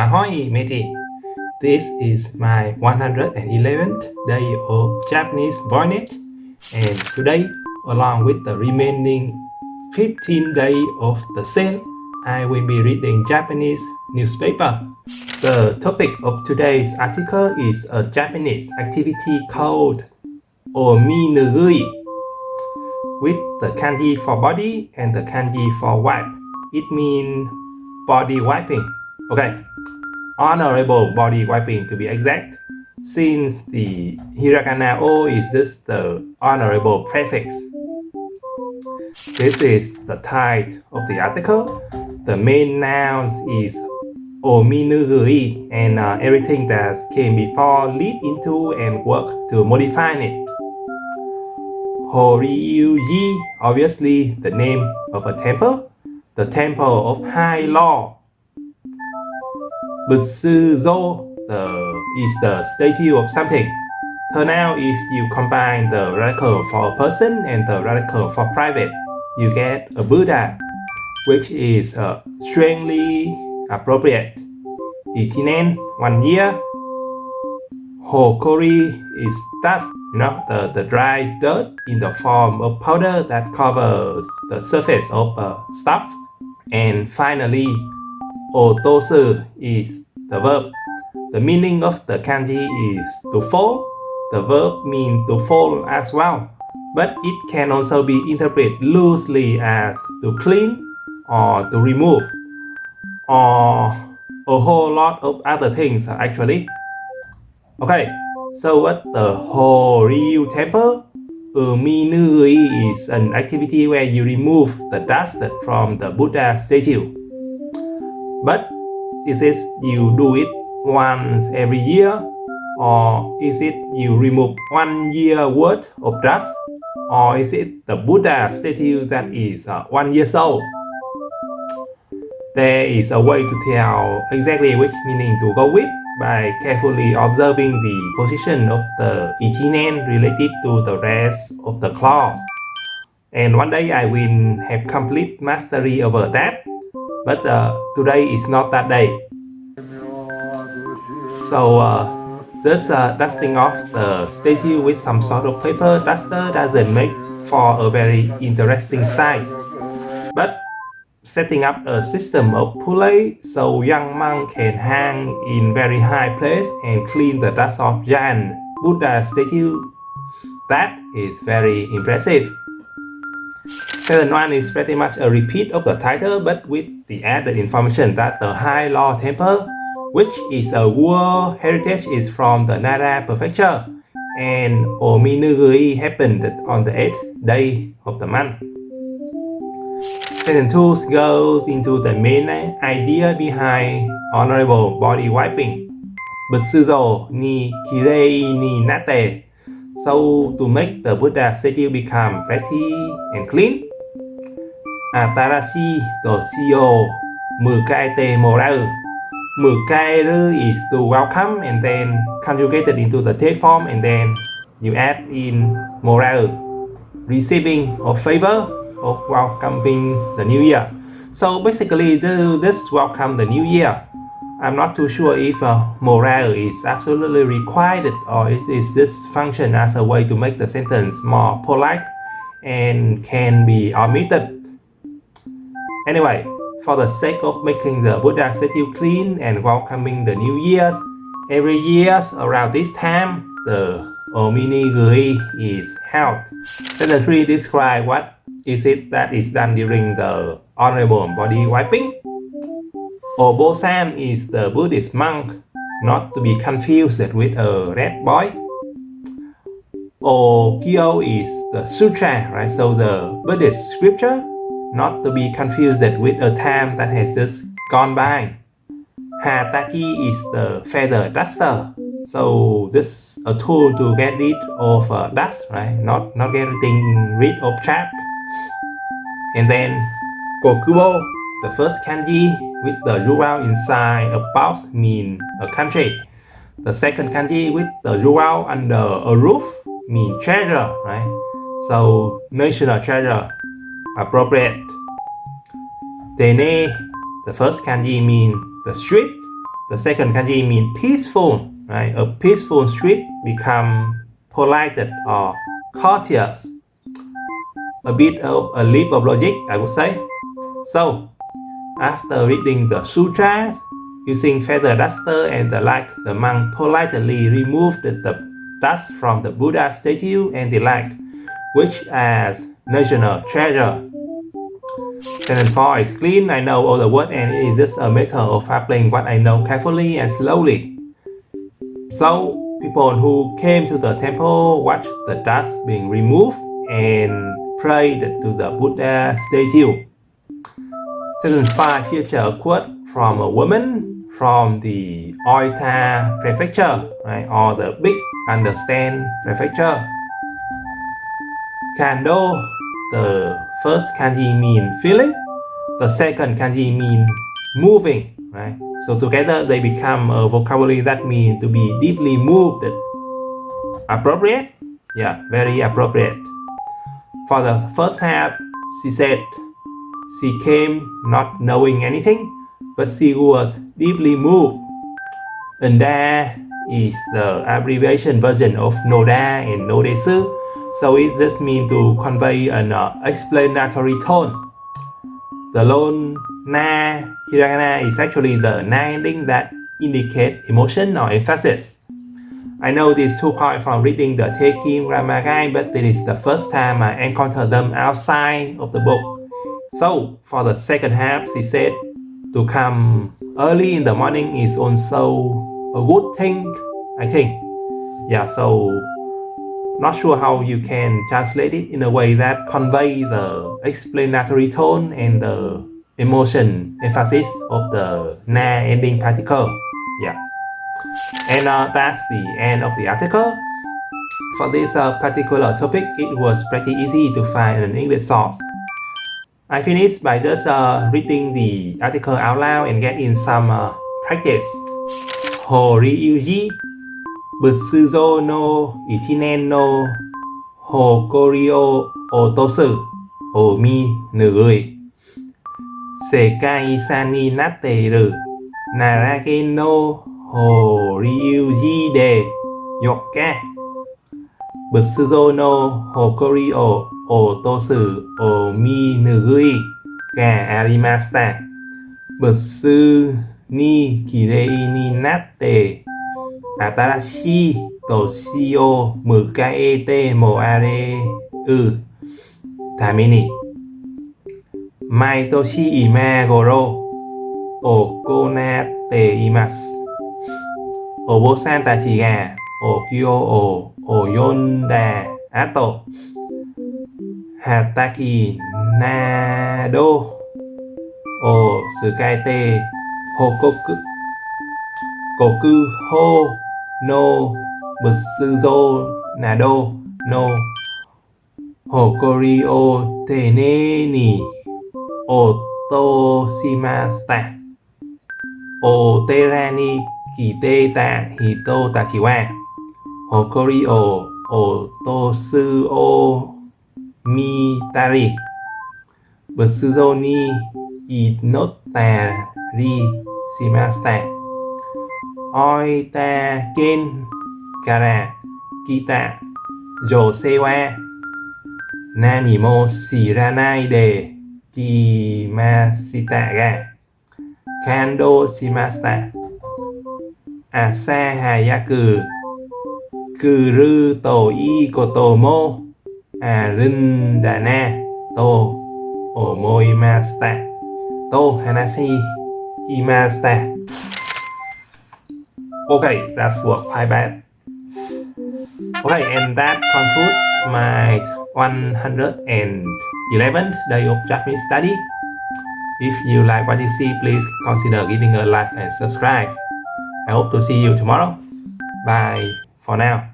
Ahoy, matey! This is my 111th day of Japanese voyage, and today, along with the remaining 15 days of the sail, I will be reading Japanese newspaper. The topic of today's article is a Japanese activity called ominuguri, with the kanji for body and the kanji for wipe. It means body wiping. Okay, honorable body wiping to be exact, since the hiragana o is just the honorable prefix. This is the title of the article. The main noun is ominuguri, and everything that came before lead into and work to modify it. Horyuji, obviously the name of a temple, the temple of high law. Butsuzo is the statue of something. So now if you combine the radical for a person and the radical for private, you get a Buddha, which is strangely appropriate. Ichinen, 1 year. Hokori is dust, the dry dirt in the form of powder that covers the surface of stuff. And finally, otosu is the verb. The meaning of the kanji is to fold. The verb means to fold as well, but it can also be interpreted loosely as to clean or to remove, or a whole lot of other things actually. Okay, so what the Horyu temple? Uminui is an activity where you remove the dust from the Buddha statue. But is it you do it once every year, or is it you remove 1 year worth of dust, or is it the Buddha statue that is 1 year old? There is a way to tell exactly which meaning to go with by carefully observing the position of the ichinen related to the rest of the clause. And one day I will have complete mastery over that, but today is not that day. So this dusting off the statue with some sort of paper duster doesn't make for a very interesting sight. But setting up a system of pulley so young monk can hang in very high place and clean the dust off giant Buddha statue, that is very impressive. Second one is pretty much a repeat of the title, but with the added information that the High Law Temple, which is a World Heritage, is from the Nara Prefecture, and Ominuguri happened on the 8th day of the month. Sentence 2 goes into the main idea behind honorable body wiping. Butsuzo ni kirei ni nate. So to make the Buddha statue become pretty and clean. Atarashi toshio mukaete morau. Mukaeru is to welcome and then conjugated into the third form, and then you add in morau, receiving of favor, of welcoming the new year. So basically just welcome the new year. I'm not too sure if morale is absolutely required, or it is this function as a way to make the sentence more polite and can be omitted. Anyway, for the sake of making the Buddha statue clean and welcoming the new years, every year around this time, the Ominiguri is held. Sentence 3 describe what is it that is done during the honorable body wiping. Obosan is the Buddhist monk, not to be confused with a red boy. Okyo is the sutra, right? So the Buddhist scripture, not to be confused with a time that has just gone by. Hataki is the feather duster, so just a tool to get rid of dust, right? Not getting rid of chaff. And then Kokubo, the first kanji with the rural inside a box, mean a country. The second kanji with the rural under a roof mean treasure, right? So national treasure, appropriate. Tene, the first kanji mean the street. The second kanji means peaceful, right? A peaceful street become polite or courteous. A bit of a leap of logic, I would say. So, after reading the sutras, using feather duster and the like, the monk politely removed the dust from the Buddha statue and the like, which as national treasure. Sentence 4 is clean. I know all the words and it is just a matter of applying what I know carefully and slowly. So, people who came to the temple watched the dust being removed and prayed to the Buddha statue. Sentence 5 features a quote from a woman from the Oita prefecture, right, or the Big Understand prefecture. Kando, the first kanji mean feeling, the second kanji mean moving, right? So together they become a vocabulary that means to be deeply moved. Appropriate? Yeah, very appropriate. For the first half, she said she came not knowing anything, but she was deeply moved. Nda is the abbreviation version of Noda and Nodesu, so it just means to convey an explanatory tone. The lone na hiragana is actually the na ending that indicate emotion or emphasis. I know these 2 points from reading the Tekim Grammar Guide, but it is the first time I encounter them outside of the book. So, for the second half, she said, to come early in the morning is also a good thing, I think. Yeah, so not sure how you can translate it in a way that convey the explanatory tone and the emotion emphasis of the na ending particle. Yeah. And that's the end of the article. For this particular topic, it was pretty easy to find an English source. I finished by just reading the article out loud and get in some practice. Horiuji, Butsuzo no Ichinen no Hokorio Otosu, Omi Nugui. Sekai Sani Nateru, Narake no Horiuji de Yoka. Butsuzo no Hokorio Otosu Omi Nugui ga arimashita. Butsu ni kirei ni natte atarashii toshi o mukaete moareru tame ni maitoshi ima goro okonatte imasu. Obosan tachi ga okyo o oyonda ato hataki nado o tsukaete hokoku koku ho no butsuzo nado no hokori o tene ni otoshimashita. O tera ni kite ta hito tachi wa hokori o otosu o mitari. Butsuzo ni inotari shimashita. Oita ken kara kita jose wa nani mo shiranai de kimashita ga kando shimashita. Asa hayaku kuru to ii koto mo arundana to omoimashita to hanashi imashita. Okay, that's work quite bad. Okay, and that concludes my 111th day of Japanese study. If you like what you see, please consider giving a like and subscribe. I hope to see you tomorrow. Bye for now.